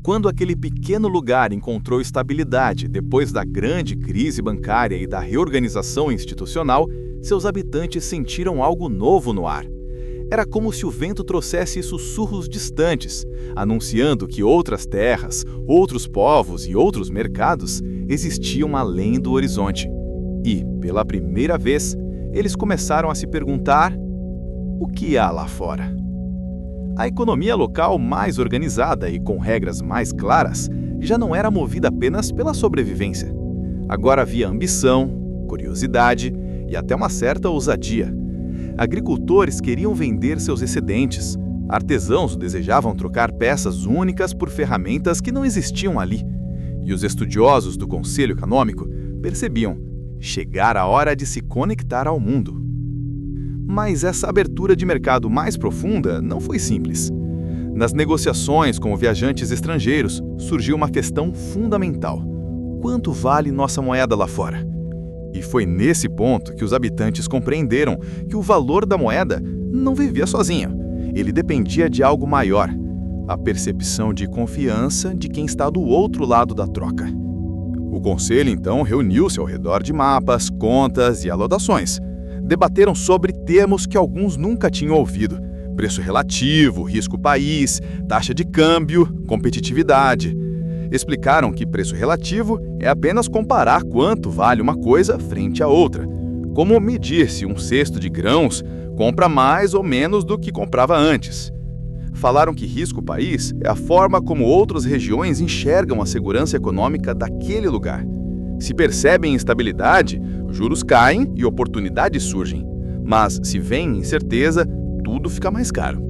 Quando aquele pequeno lugar encontrou estabilidade depois da grande crise bancária e da reorganização institucional, seus habitantes sentiram algo novo no ar. Era como se o vento trouxesse sussurros distantes, anunciando que outras terras, outros povos e outros mercados existiam além do horizonte. E, pela primeira vez, eles começaram a se perguntar: o que há lá fora? A economia local mais organizada e com regras mais claras já não era movida apenas pela sobrevivência. Agora havia ambição, curiosidade e até uma certa ousadia. Agricultores queriam vender seus excedentes, artesãos desejavam trocar peças únicas por ferramentas que não existiam ali. E os estudiosos do Conselho Econômico percebiam: chegar a hora de se conectar ao mundo. Mas essa abertura de mercado mais profunda não foi simples. Nas negociações com viajantes estrangeiros, surgiu uma questão fundamental: quanto vale nossa moeda lá fora? E foi nesse ponto que os habitantes compreenderam que o valor da moeda não vivia sozinho. Ele dependia de algo maior: a percepção de confiança de quem está do outro lado da troca. O conselho, então, reuniu-se ao redor de mapas, contas e anotações. Debateram sobre termos que alguns nunca tinham ouvido: preço relativo, risco país, taxa de câmbio, competitividade. Explicaram que preço relativo é apenas comparar quanto vale uma coisa frente à outra. Como medir se um cesto de grãos compra mais ou menos do que comprava antes. Falaram que risco país é a forma como outras regiões enxergam a segurança econômica daquele lugar. Se percebem instabilidade, juros caem e oportunidades surgem. Mas se vem incerteza, tudo fica mais caro.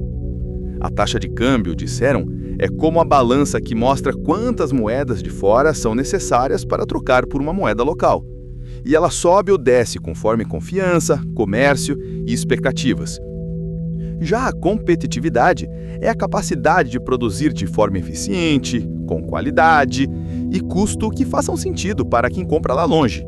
A taxa de câmbio, disseram, é como a balança que mostra quantas moedas de fora são necessárias para trocar por uma moeda local. E ela sobe ou desce conforme confiança, comércio e expectativas. Já a competitividade é a capacidade de produzir de forma eficiente, com qualidade e custo que façam sentido para quem compra lá longe.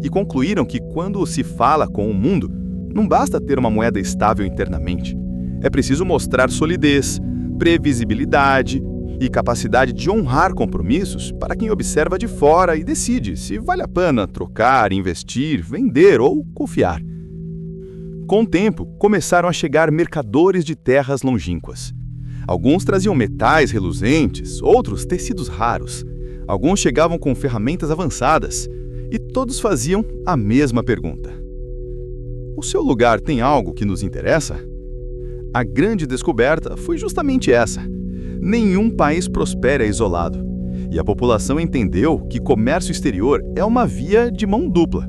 E concluíram que quando se fala com o mundo, não basta ter uma moeda estável internamente. É preciso mostrar solidez, previsibilidade e capacidade de honrar compromissos para quem observa de fora e decide se vale a pena trocar, investir, vender ou confiar. Com o tempo, começaram a chegar mercadores de terras longínquas. Alguns traziam metais reluzentes, outros tecidos raros. Alguns chegavam com ferramentas avançadas. E todos faziam a mesma pergunta: o seu lugar tem algo que nos interessa? A grande descoberta foi justamente essa: nenhum país prospera isolado. E a população entendeu que comércio exterior é uma via de mão dupla.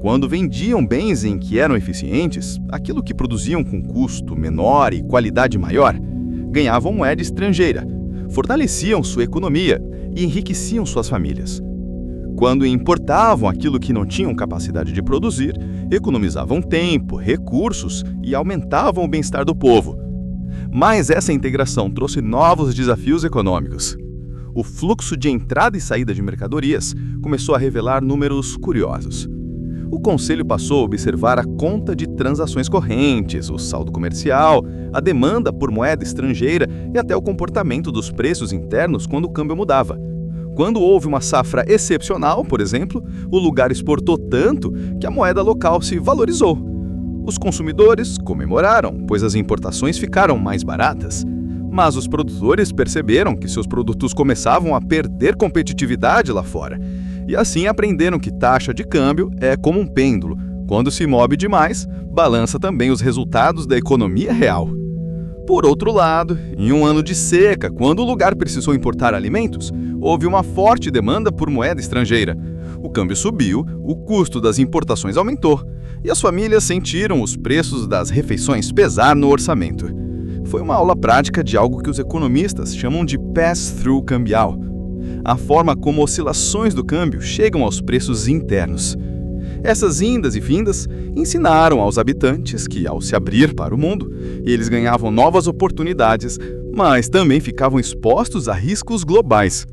Quando vendiam bens em que eram eficientes, aquilo que produziam com custo menor e qualidade maior, ganhavam moeda estrangeira, fortaleciam sua economia e enriqueciam suas famílias. Quando importavam aquilo que não tinham capacidade de produzir, economizavam tempo, recursos e aumentavam o bem-estar do povo. Mas essa integração trouxe novos desafios econômicos. O fluxo de entrada e saída de mercadorias começou a revelar números curiosos. O conselho passou a observar a conta de transações correntes, o saldo comercial, a demanda por moeda estrangeira e até o comportamento dos preços internos quando o câmbio mudava. Quando houve uma safra excepcional, por exemplo, o lugar exportou tanto que a moeda local se valorizou. Os consumidores comemoraram, pois as importações ficaram mais baratas. Mas os produtores perceberam que seus produtos começavam a perder competitividade lá fora. E assim aprenderam que taxa de câmbio é como um pêndulo. Quando se move demais, balança também os resultados da economia real. Por outro lado, em um ano de seca, quando o lugar precisou importar alimentos, houve uma forte demanda por moeda estrangeira. O câmbio subiu, o custo das importações aumentou, e as famílias sentiram os preços das refeições pesar no orçamento. Foi uma aula prática de algo que os economistas chamam de pass-through cambial, a forma como oscilações do câmbio chegam aos preços internos. Essas indas e vindas ensinaram aos habitantes que, ao se abrir para o mundo, eles ganhavam novas oportunidades, mas também ficavam expostos a riscos globais.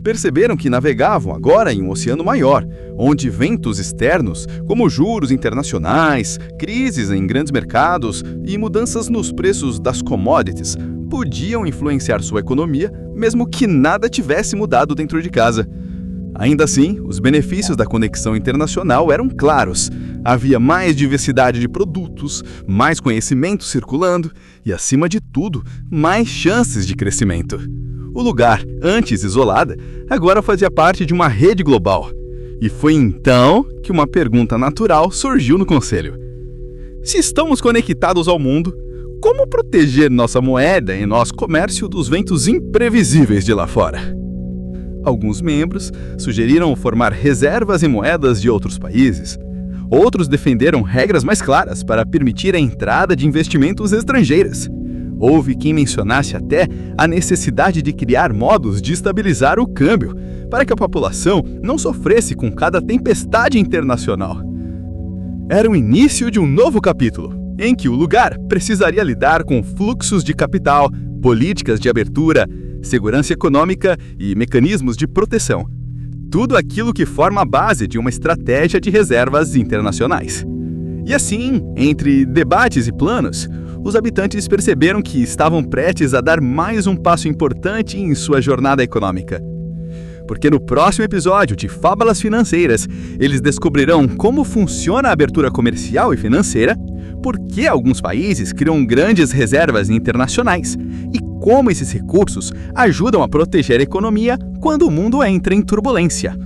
perceberam que navegavam agora em um oceano maior, onde ventos externos, como juros internacionais, crises em grandes mercados e mudanças nos preços das commodities, podiam influenciar sua economia, mesmo que nada tivesse mudado dentro de casa. Ainda assim, os benefícios da conexão internacional eram claros. Havia mais diversidade de produtos, mais conhecimento circulando e, acima de tudo, mais chances de crescimento. O lugar, antes isolada, agora fazia parte de uma rede global. E foi então que uma pergunta natural surgiu no conselho. Se estamos conectados ao mundo, como proteger nossa moeda e nosso comércio dos ventos imprevisíveis de lá fora? Alguns membros sugeriram formar reservas em moedas de outros países. Outros defenderam regras mais claras para permitir a entrada de investimentos estrangeiros. Houve quem mencionasse até a necessidade de criar modos de estabilizar o câmbio, para que a população não sofresse com cada tempestade internacional. Era o início de um novo capítulo, em que o lugar precisaria lidar com fluxos de capital, políticas de abertura, segurança econômica e mecanismos de proteção. Tudo aquilo que forma a base de uma estratégia de reservas internacionais. E assim, entre debates e planos, os habitantes perceberam que estavam prestes a dar mais um passo importante em sua jornada econômica. Porque no próximo episódio de Fábulas Financeiras, eles descobrirão como funciona a abertura comercial e financeira, por que alguns países criam grandes reservas internacionais e como esses recursos ajudam a proteger a economia quando o mundo entra em turbulência.